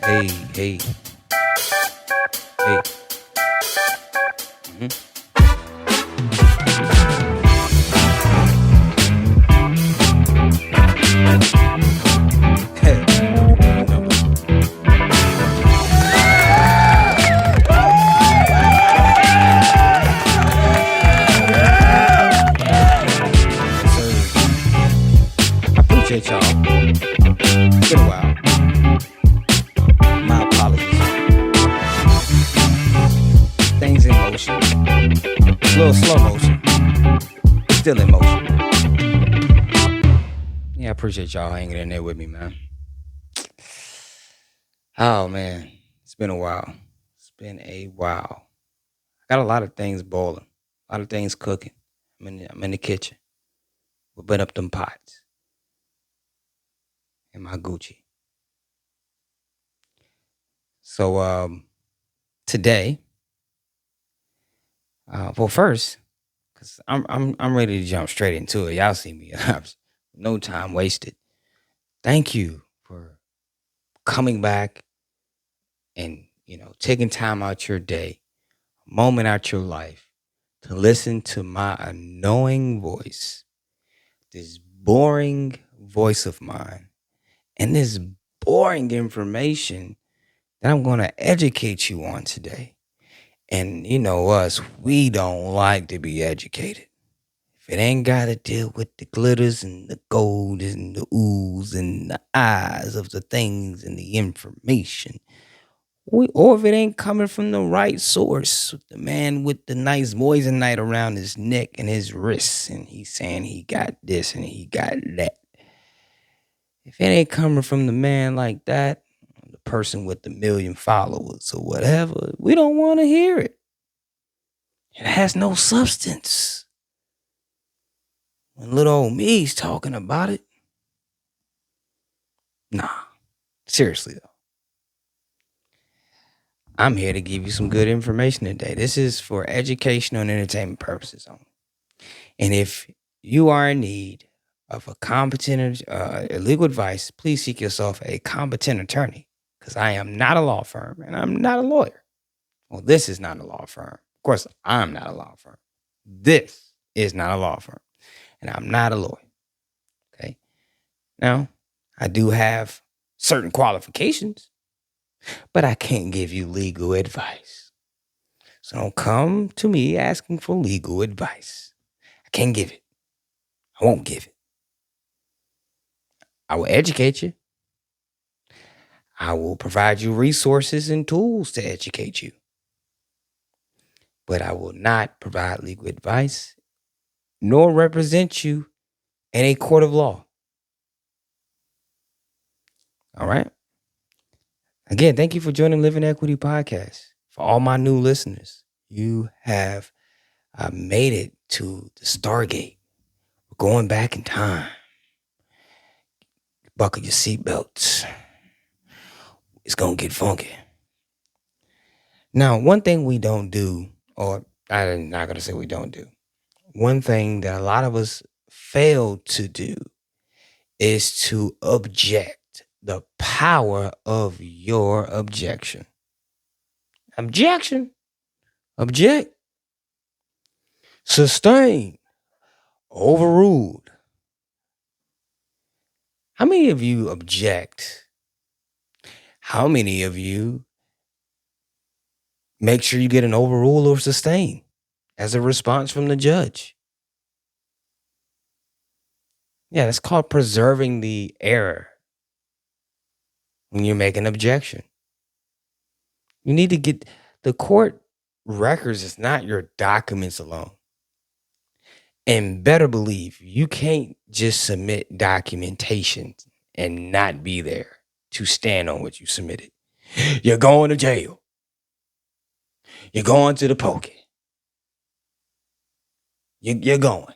Hey, hey, hey. Mhm. Hey, yes, sir. I appreciate y'all. It's been a while. My apologies. Things in motion. A little slow motion. Still in motion. Yeah, I appreciate y'all hanging in there with me, man. Oh man, it's been a while. It's been a while. I got a lot of things boiling, a lot of things cooking. I'm in the kitchen. Whipping up them pots in my Gucci. So today, well first, cause I'm ready to jump straight into it. Y'all see me. No time wasted. Thank you for coming back and taking time out your day, a moment out your life to listen to my annoying voice, this boring voice of mine, and this boring information that I'm going to educate you on today. And you know us, we don't like to be educated. If it ain't got to deal with the glitters and the gold and the oohs and the eyes of the things and the information, or if it ain't coming from the right source, the man with the nice moissanite around his neck and his wrists, and he's saying he got this and he got that. If it ain't coming from the man like that, the person with the million followers or whatever, we don't want to hear it. It has no substance. When little old me's talking about it, nah, seriously though. I'm here to give you some good information today. This is for educational and entertainment purposes only. And if you are in need of a competent legal advice, please seek yourself a competent attorney because I am not a law firm and I'm not a lawyer. Well, this is not a law firm. Of course, I'm not a law firm. This is not a law firm and I'm not a lawyer. Okay. Now, I do have certain qualifications, but I can't give you legal advice. So don't come to me asking for legal advice. I can't give it. I won't give it. I will educate you. I will provide you resources and tools to educate you. But I will not provide legal advice nor represent you in a court of law. All right? Again, thank you for joining Living Equity Podcast. For all my new listeners, you have made it to the Stargate. We're going back in time. Buckle your seatbelts. It's going to get funky. Now, one thing we don't do, or I'm not going to say we don't do, one thing that a lot of us fail to do is to object. The power of your objection. Objection. Object. Sustain. Overruled. How many of you object? How many of you make sure you get an overrule or sustain as a response from the judge? Yeah, that's called preserving the error when you make an objection. You need to get the court records is not your documents alone. And better believe you can't just submit documentation and not be there to stand on what you submitted. You're going to jail. You're going to the pokey. You're going.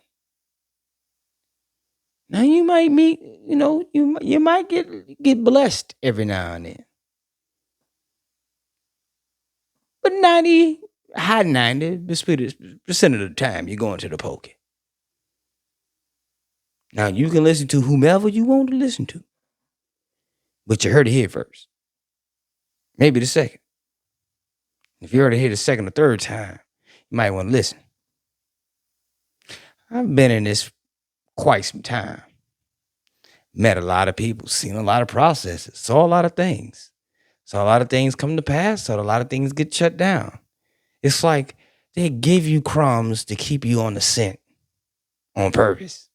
Now you might meet, you might get blessed every now and then. But 90 percent of the time, you're going to the pokey. Now you can listen to whomever you want to listen to, but you heard it here first. maybe the second. If you already hear the second or third time, you might want to listen. I've been in this quite some time. Met a lot of people, seen a lot of processes, saw a lot of things. Saw a lot of things come to pass, saw a lot of things get shut down. It's like they give you crumbs to keep you on the scent on purpose.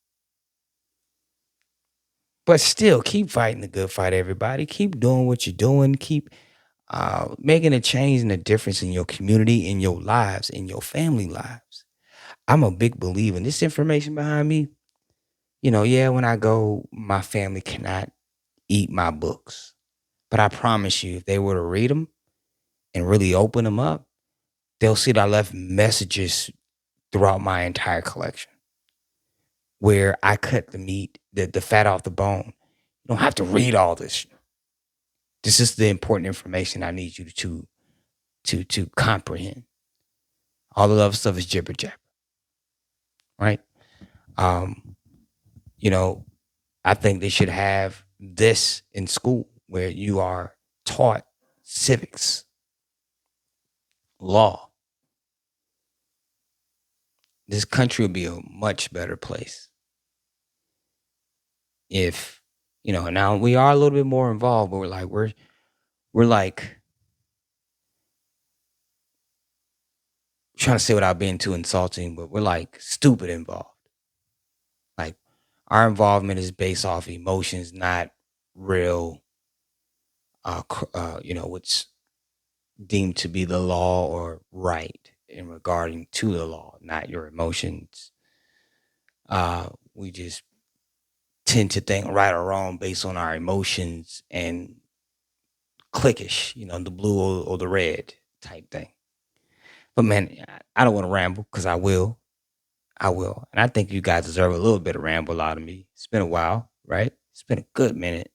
But still, keep fighting the good fight, everybody. Keep doing what you're doing. Keep making a change and a difference in your community, in your lives, in your family lives. I'm a big believer in this information behind me. Yeah, when I go, my family cannot eat my books. But I promise you, if they were to read them and really open them up, they'll see that I left messages throughout my entire collection where I cut the meat, the fat off the bone. You don't have to read all this. This is the important information I need you to comprehend. All the other stuff is jibber jabber, right? Um, you know, I think they should have this in school where you are taught civics, law. This country would be a much better place if now we are a little bit more involved, but we're like trying to say without being too insulting, but we're like stupid involved. Like our involvement is based off emotions, not real what's deemed to be the law or right in regarding to the law, not your emotions. We just tend to think right or wrong based on our emotions and cliquish, the blue or the red type thing. But man, I don't want to ramble because I will. I will. And I think you guys deserve a little bit of ramble out of me. It's been a while, right? It's been a good minute.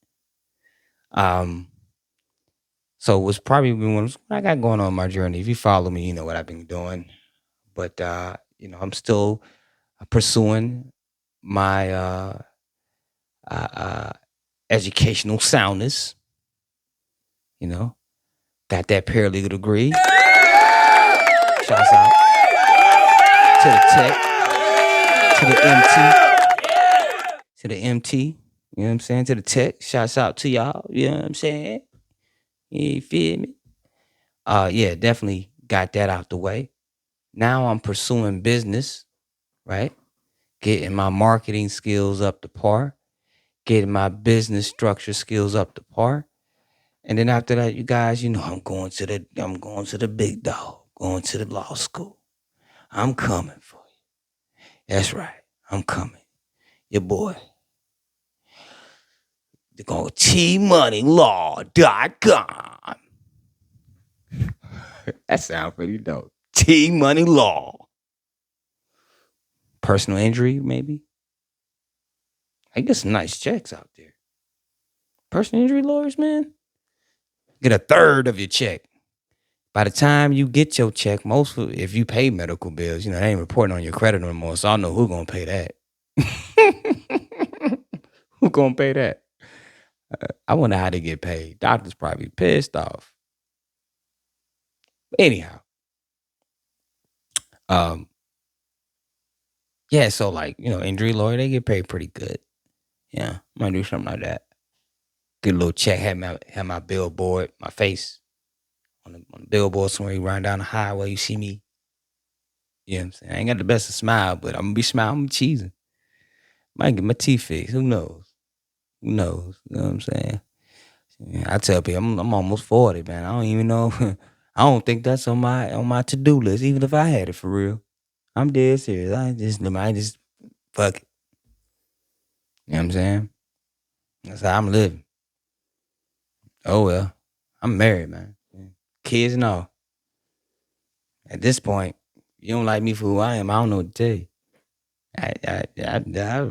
So what's probably been what I got going on my journey. If you follow me, you know what I've been doing. But I'm still pursuing my uh, uh, educational soundness. Got that paralegal degree. Shouts out to the tech, to the MT, to the MT. You know what I'm saying? To the tech. Shouts out to y'all. You know what I'm saying? You feel me? Yeah, definitely got that out the way. Now I'm pursuing business, right? Getting my marketing skills up to par, getting my business structure skills up to par. And then after that, you guys, I'm going to the big dog, going to the law school. I'm coming for you. That's right. I'm coming. Your boy. They're going to tmoneylaw.com. That sounds pretty dope. T-Money Law. Personal injury, maybe? I get some nice checks out there. Personal injury lawyers, man, get a third of your check. By the time you get your check, if you pay medical bills, they ain't reporting on your credit no more. So I know who's gonna pay that. Who gonna pay that? I wonder how they get paid. Doctors probably pissed off. But anyhow, yeah. So injury lawyer, they get paid pretty good. Yeah, I might do something like that. Get a little check. Have my billboard, my face on the billboard somewhere. You run down the highway, you see me. You know what I'm saying? I ain't got the best of smile, but I'm gonna be smiling, I'm cheesing. Might get my teeth fixed. Who knows? Who knows? You know what I'm saying? Yeah, I tell people I'm almost 40, man. I don't even know. I don't think that's on my to-do list, even if I had it for real. I'm dead serious. I just fuck it. You know what I'm saying? That's how I'm living. Oh well. I'm married, man. Kids and all. At this point, you don't like me for who I am, I don't know what to tell you. I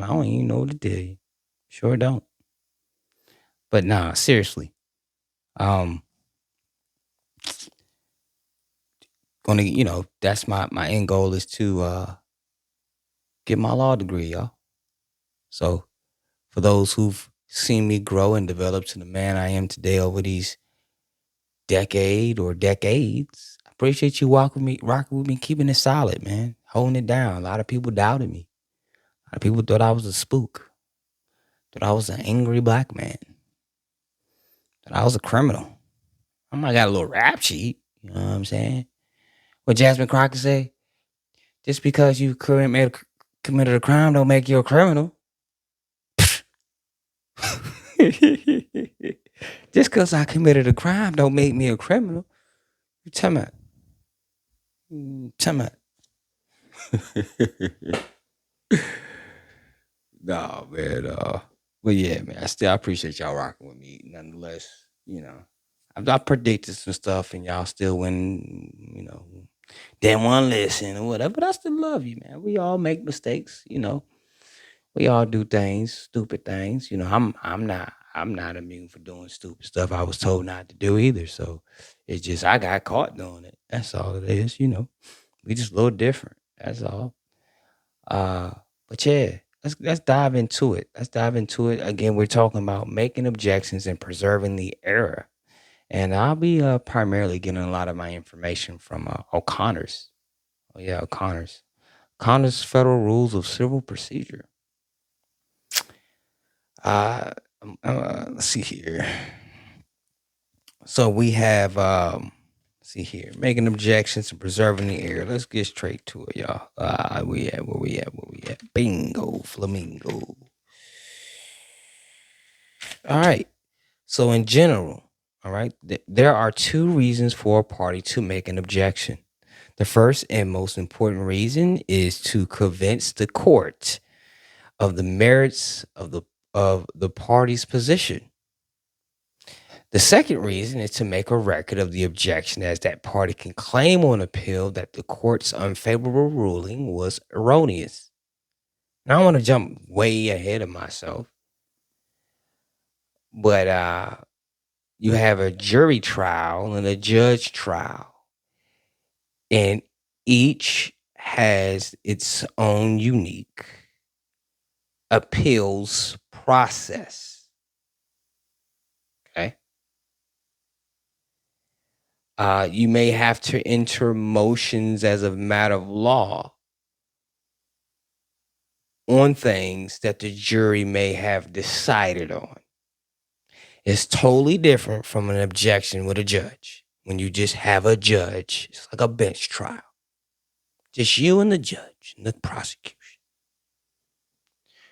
don't even know what to tell you. Sure don't. But nah, seriously. Gonna that's my end goal is to get my law degree, y'all. So for those who've seen me grow and develop to the man I am today over these decade or decades. I appreciate you rocking with me, keeping it solid, man, holding it down. A lot of people doubted me. A lot of people thought I was a spook, thought I was an angry black man, thought I was a criminal. I might got a little rap sheet, you know what I'm saying? What Jasmine Crockett say? Just because you committed a crime don't make you a criminal. Just because I committed a crime don't make me a criminal. You talking about? Talking about? Nah, man. But yeah, man. I appreciate y'all rocking with me. Nonetheless, I predicted some stuff, and y'all still wouldn't, didn't want to listen or whatever. But I still love you, man. We all make mistakes, We all do things, stupid things. I'm not immune for doing stupid stuff I was told not to do either. So it's just I got caught doing it. That's all it is. We just a little different. That's all. Uh but yeah, let's dive into it. Let's dive into it. Again, we're talking about making objections and preserving the error. And I'll be primarily getting a lot of my information from O'Connor's. Oh yeah, O'Connor's. O'Connor's Federal Rules of Civil Procedure. Uh, let's see here. So we have see here, making objections and preserving the error. Let's get straight to it, y'all. We at where we at? Where we at? Bingo, flamingo. All right. So in general, all right, there are two reasons for a party to make an objection. The first and most important reason is to convince the court of the merits of the party's position. The second reason is to make a record of the objection, as that party can claim on appeal that the court's unfavorable ruling was erroneous. Now I want to jump way ahead of myself, but you have a jury trial and a judge trial, and each has its own unique appeals process. Okay. You may have to enter motions as a matter of law on things that the jury may have decided on. It's totally different from an objection with a judge. When you just have a judge, it's like a bench trial. Just you and the judge and the prosecution.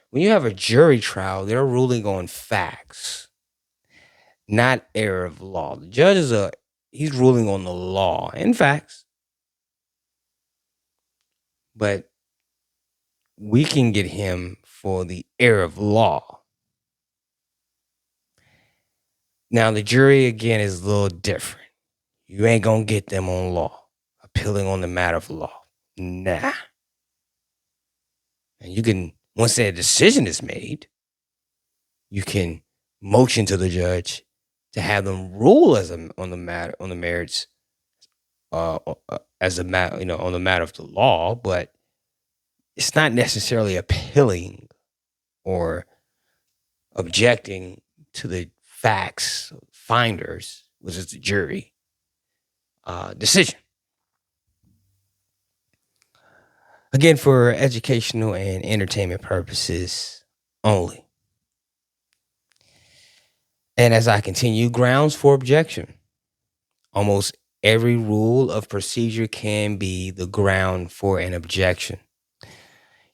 When you have a jury trial, they're ruling on facts, not error of law. The judge he's ruling on the law and facts. But we can get him for the error of law. Now, the jury, again, is a little different. You ain't going to get them on law, appealing on the matter of law. Nah. And you can, once that decision is made, you can motion to the judge to have them rule on the merits, as a matter, on the matter of the law, but it's not necessarily appealing or objecting to the facts finders, which is the jury decision. Again, for educational and entertainment purposes only. And as I continue, grounds for objection. Almost every rule of procedure can be the ground for an objection.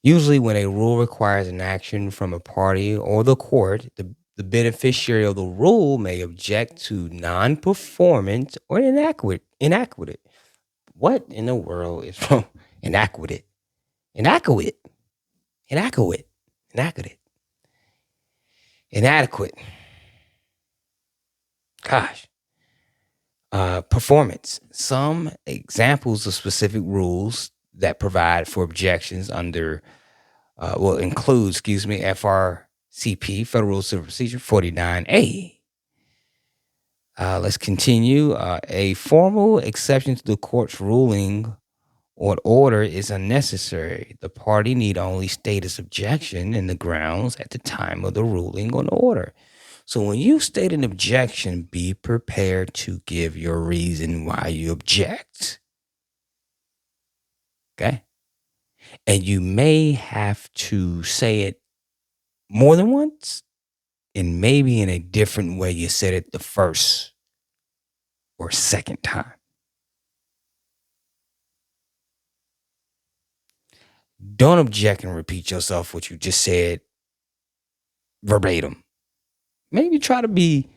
Usually, when a rule requires an action from a party or the court, the beneficiary of the rule may object to non-performance or inadequate. What in the world is wrong? Inadequate. Gosh. Performance. Some examples of specific rules that provide for objections include, FRCP, Federal Rules of Civil Procedure 49A. Let's continue. A formal exception to the court's ruling or order is unnecessary. The party need only state its objection and the grounds at the time of the ruling or the order. So when you state an objection, be prepared to give your reason why you object. Okay? And you may have to say it more than once and maybe in a different way you said it the first or second time. Don't object and repeat yourself what you just said verbatim. Maybe try to be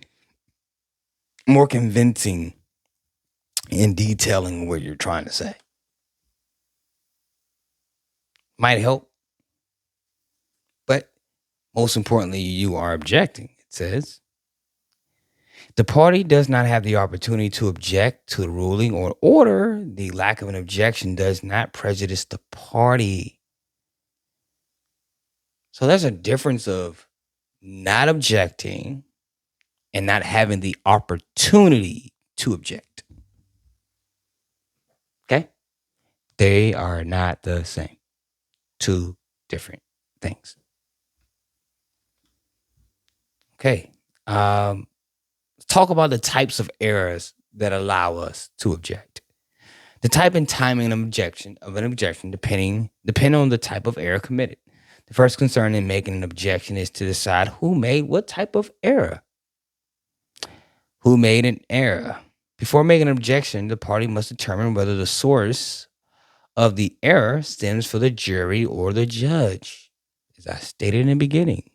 more convincing in detailing what you're trying to say. Might help, but most importantly, you are objecting. It says the party does not have the opportunity to object to the ruling or order. The lack of an objection does not prejudice the party. So there's a difference of not objecting and not having the opportunity to object. Okay? They are not the same. Two different things. Okay. Let's talk about the types of errors that allow us to object. The type and timing of an objection depend on the type of error committed. The first concern in making an objection is to decide who made what type of error. Who made an error? Before making an objection, the party must determine whether the source of the error stems from the jury or the judge. As I stated in the beginning,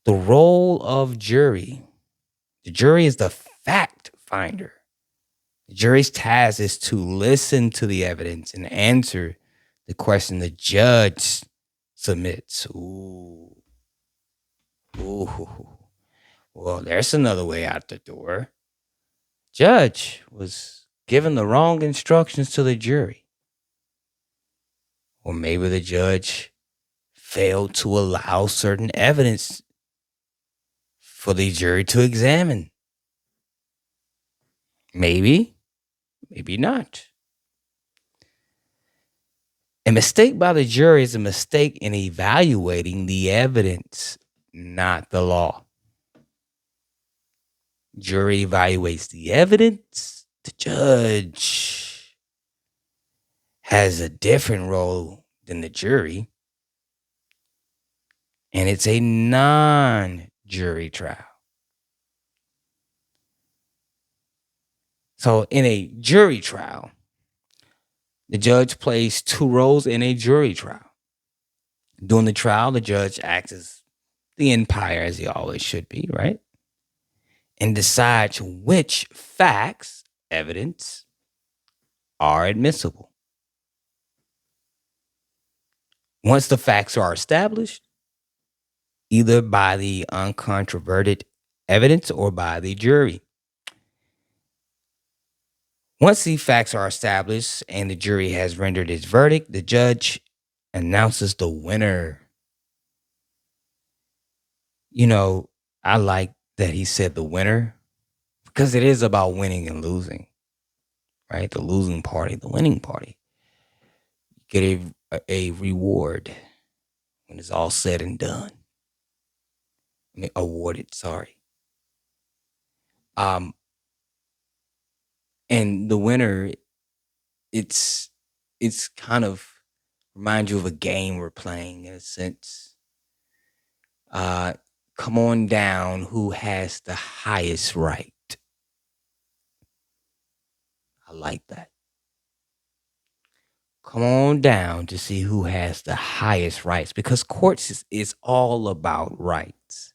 the role of jury. The jury is the fact finder. The jury's task is to listen to the evidence and answer the question the judge submits. Ooh. Well, there's another way out the door. Judge was given the wrong instructions to the jury. Or maybe the judge failed to allow certain evidence for the jury to examine. Maybe not. A mistake by the jury is a mistake in evaluating the evidence, not the law. Jury evaluates the evidence. The judge has a different role than the jury. And it's a non-jury trial. So in a jury trial, the judge plays two roles in a jury trial. During the trial, the judge acts as the umpire, as he always should be, right? And decides which facts, evidence, are admissible. Once the facts are established, either by the uncontroverted evidence or by the jury. Once the facts are established and the jury has rendered its verdict, the judge announces the winner. You know, I like that he said the winner because it is about winning and losing, right? The losing party, the winning party. Get a reward when it's all said and done. I mean, awarded, sorry. And the winner, it's kind of reminds you of a game we're playing in a sense. Come on down, who has the highest right? I like that. Come on down to see who has the highest rights, because courts is all about rights.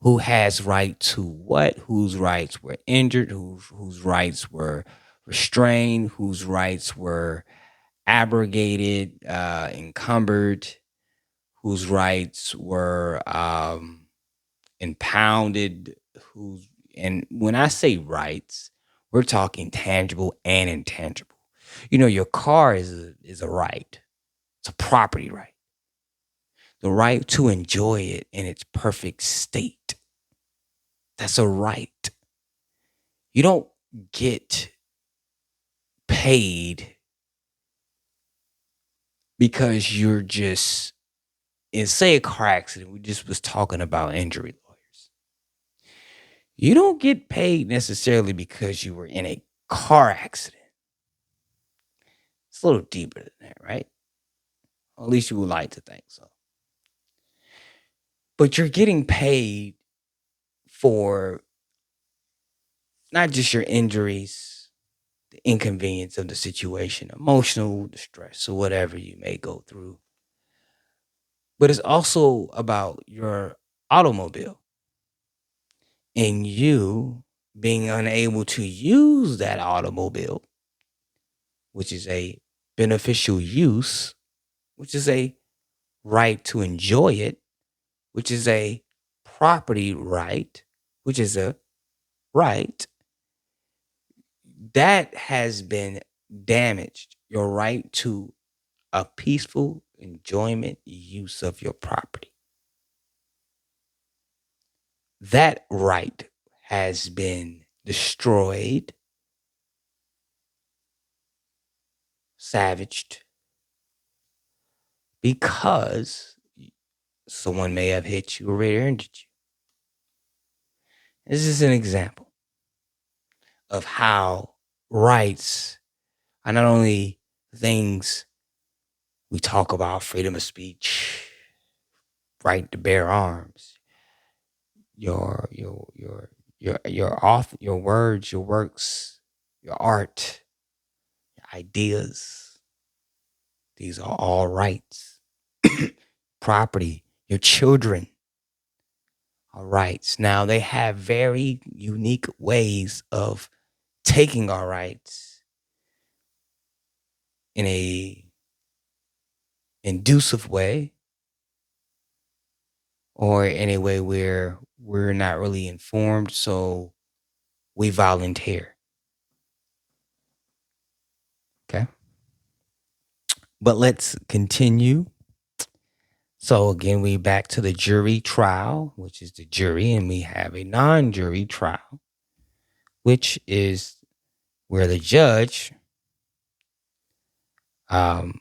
Who has right to what? Whose rights were injured? Whose rights were restrained? Whose rights were abrogated, encumbered? Whose rights were impounded? And when I say rights, we're talking tangible and intangible. You know, your car is a right. It's a property right. The right to enjoy it in its perfect state. That's a right. You don't get paid because you're just in say a car accident, we just was talking about injury lawyers. You don't get paid necessarily because you were in a car accident. It's a little deeper than that, right? Or at least you would like to think so. But you're getting paid for not just your injuries, the inconvenience of the situation, emotional distress, or whatever you may go through. But it's also about your automobile and you being unable to use that automobile, which is a beneficial use, which is a right to enjoy it, which is a property right, which is a right that has been damaged. Your right to a peaceful enjoyment use of your property. That right has been destroyed, savaged, because someone may have hit you or injured you. This is an example of how rights are not only things we talk about: freedom of speech, right to bear arms, your words, your works, your art, your ideas. These are all rights. Property, your children are rights. Now they have very unique ways of taking our rights in a inducive way or in a way where we're not really informed, so we volunteer. Okay. But let's continue. So again, we back to the jury trial, which is the jury, and we have a non-jury trial, which is where the judge um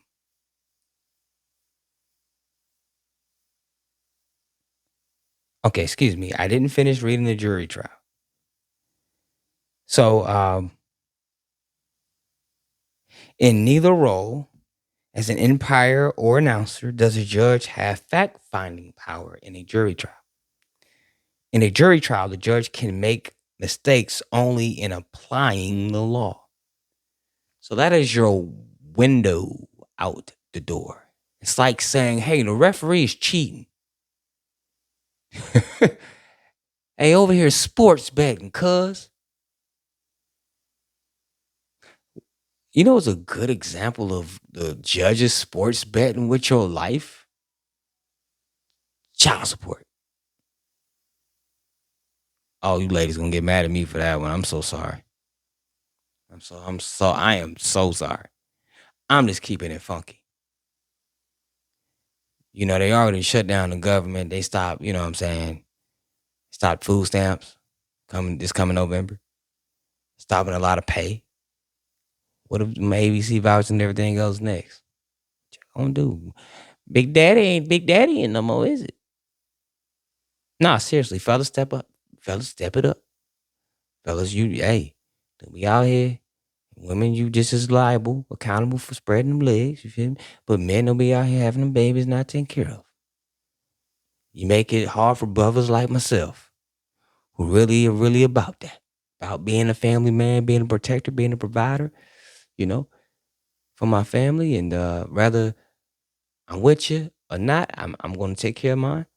okay, excuse me. I didn't finish reading the jury trial. So in neither role, as an umpire or announcer, does a judge have fact-finding power in a jury trial. In a jury trial, the judge can make mistakes only in applying the law. So that is your window out the door. It's like saying, hey, the referee is cheating. Hey, over here, sports betting, cuz. You know, it's a good example of the judges sports betting with your life. Child support. Oh, you ladies gonna get mad at me for that one. I'm so sorry. I am so sorry. I'm just keeping it funky. You know, they already shut down the government. They stopped, you know what I'm saying? Stopped food stamps coming November. Stopping a lot of pay. What if my ABC voucher and everything goes next? What you gonna do? Big Daddy ain't Big Daddy no more, is it? Nah, seriously, fellas, step up. Fellas, step it up. Fellas, we out here. Women, you just as liable, accountable for spreading them legs, you feel me? But men don't be out here having them babies not taken care of. You make it hard for brothers like myself, who really are really about that. About being a family man, being a protector, being a provider, you know, for my family. And rather I'm with you or not, I'm gonna take care of mine.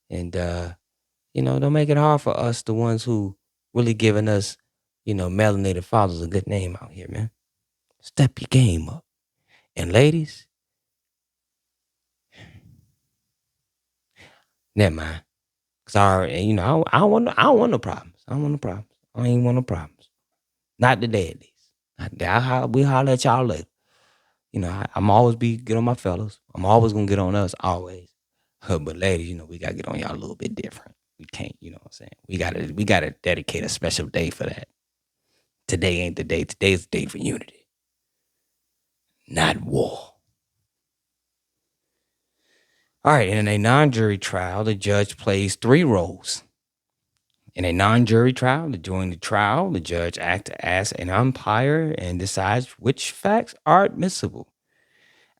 And don't make it hard for us, the ones who really giving us, melanated fathers a good name out here, man. Step your game up. And ladies, never mind. Cause I already, I don't want no problems. I don't want no problems. I ain't want no problems. Not today at least. Not today. We holler at y'all later. I'm always be get on my fellas. I'm always gonna get on us, always. But ladies, we gotta get on y'all a little bit different. We can't, you know what I'm saying? We gotta dedicate a special day for that. Today ain't the day. Today's the day for unity, not war. All right, in a non-jury trial, the judge plays three roles. In a non-jury trial, during the trial, the judge acts as an umpire and decides which facts are admissible.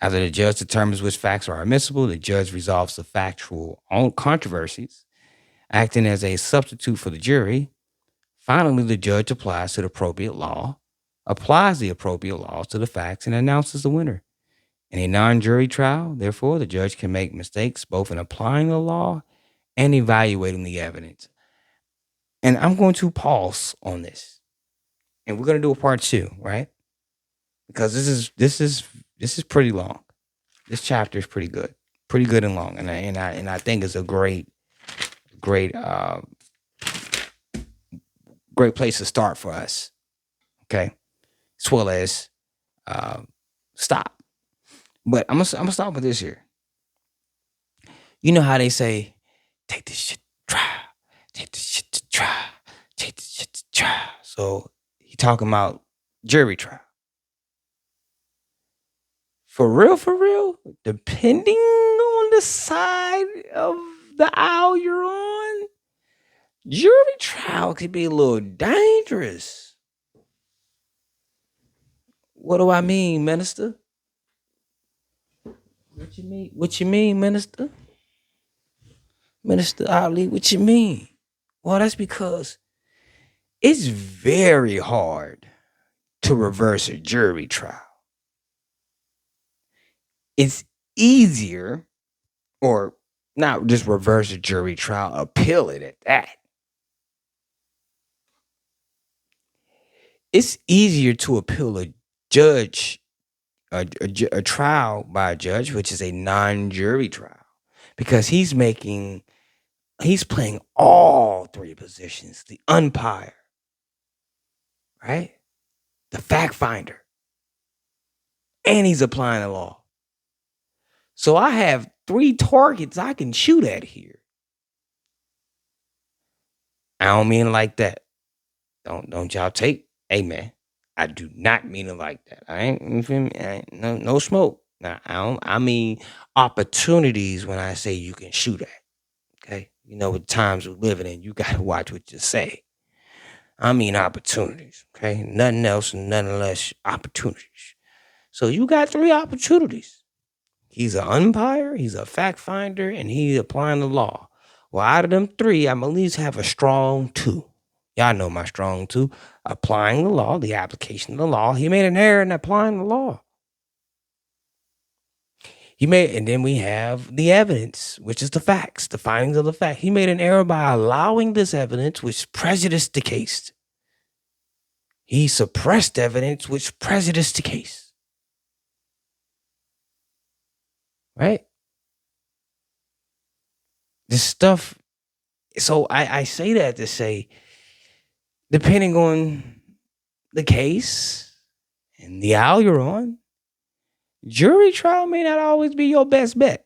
After the judge determines which facts are admissible, the judge resolves the factual controversies, acting as a substitute for the jury. Finally, the judge applies the appropriate laws to the facts, and announces the winner. In a non-jury trial, therefore, the judge can make mistakes both in applying the law and evaluating the evidence. And I'm going to pause on this, and we're going to do a part two, right? Because this is pretty long. This chapter is pretty good and long, and I think it's a great great place to start for us. Okay, as well as uh, stop. But I'm gonna start with this here. You know how they say, take this shit to trial, take this shit to trial, take this shit to trial. So he talking about jury trial. For real, depending on the side of the aisle you're on, jury trial could be a little dangerous. What do I mean, minister? What you mean? What you mean, minister? Minister Ali, what you mean? Well, that's because it's very hard to reverse a jury trial. It's easier, or not just reverse a jury trial, appeal it at that. It's easier to appeal a judge, a trial by a judge, which is a non-jury trial, because he's playing all three positions: the umpire, right, the fact finder, and he's applying the law. So I have three targets I can shoot at here. I don't mean it like that. Don't y'all take. Hey man, I do not mean it like that. I ain't, you feel me? I ain't, no smoke. Now I mean opportunities when I say you can shoot at. Okay, you know what times we're living in. You gotta watch what you say. I mean opportunities. Okay, nothing else and nothing less opportunities. So you got three opportunities. He's an umpire, he's a fact finder, and he's applying the law. Well, out of them three, I'm at least have a strong two. Y'all know my strong two. Applying the law, the application of the law. He made an error in applying the law. And then we have the evidence, which is the facts, the findings of the fact. He made an error by allowing this evidence, which prejudiced the case. He suppressed evidence, which prejudiced the case. Right? This stuff. So I say that to say, depending on the case and the aisle you're on, jury trial may not always be your best bet.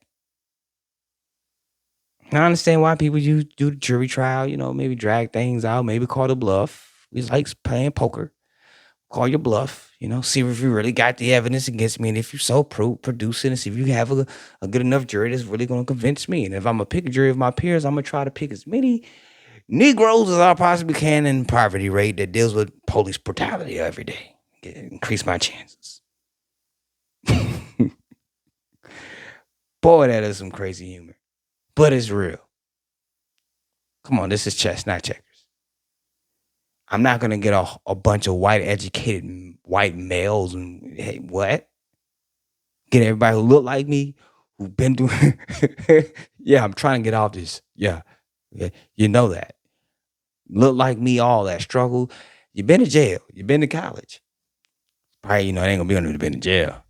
I understand why people do the jury trial, maybe drag things out, maybe call the bluff. We like playing poker. Call your bluff, see if you really got the evidence against me. And if you so produce it, and see if you have a good enough jury that's really going to convince me. And if I'm going to pick a jury of my peers, I'm going to try to pick as many Negroes as I possibly can in poverty rate that deals with police brutality every day. Increase my chances. Boy, that is some crazy humor. But it's real. Come on, this is chess, not checkers. I'm not going to get a bunch of white educated white males and, hey, what? Get everybody who look like me, who've been doing, yeah, I'm trying to get off this. Yeah, you know that. Look like me, all that struggle. You've been to jail. You've been to college. Probably, it ain't going to be able to been in jail.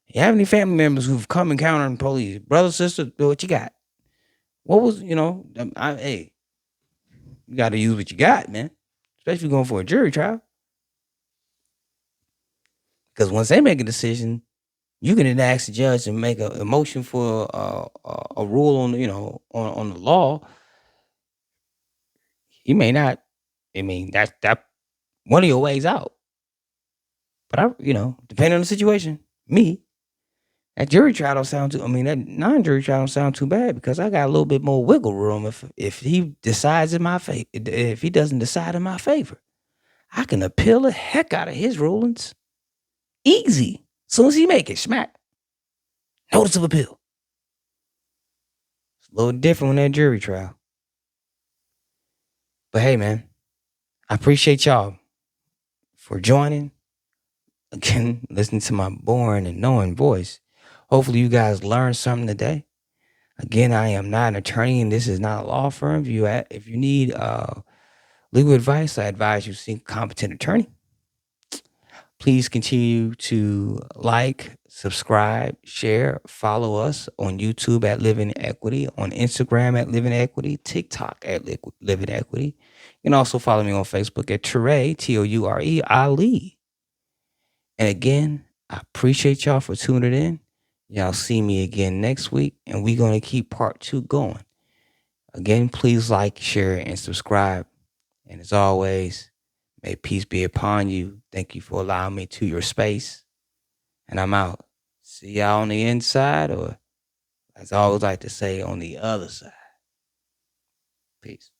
You have any family members who've come encountering police? Brother, sister, what you got? What was, hey, you got to use what you got, man. Especially going for a jury trial. Because once they make a decision, you can then ask the judge to make a motion for a rule on, on the law. He may not. I mean, that one of your ways out. But depending on the situation, me, That jury trial don't sound too. I mean, that non-jury trial don't sound too bad because I got a little bit more wiggle room if he decides in my favor. If he doesn't decide in my favor, I can appeal the heck out of his rulings. Easy. Soon as he make it, smack. Notice of appeal. It's a little different when that jury trial. But hey, man, I appreciate y'all for joining. Again, listening to my boring and knowing voice. Hopefully you guys learned something today. Again, I am not an attorney and this is not a law firm. If you need legal advice, I advise you seek a competent attorney. Please continue to like, subscribe, share, follow us on YouTube at Living Equity, on Instagram at Living Equity, TikTok at Living Equity. You can also follow me on Facebook at Toure, Toure, Ali. And again, I appreciate y'all for tuning in. Y'all see me again next week, and we're going to keep part 2 going. Again, please like, share, and subscribe. And as always, may peace be upon you. Thank you for allowing me to your space. And I'm out. See y'all on the inside, or as I always like to say, on the other side. Peace.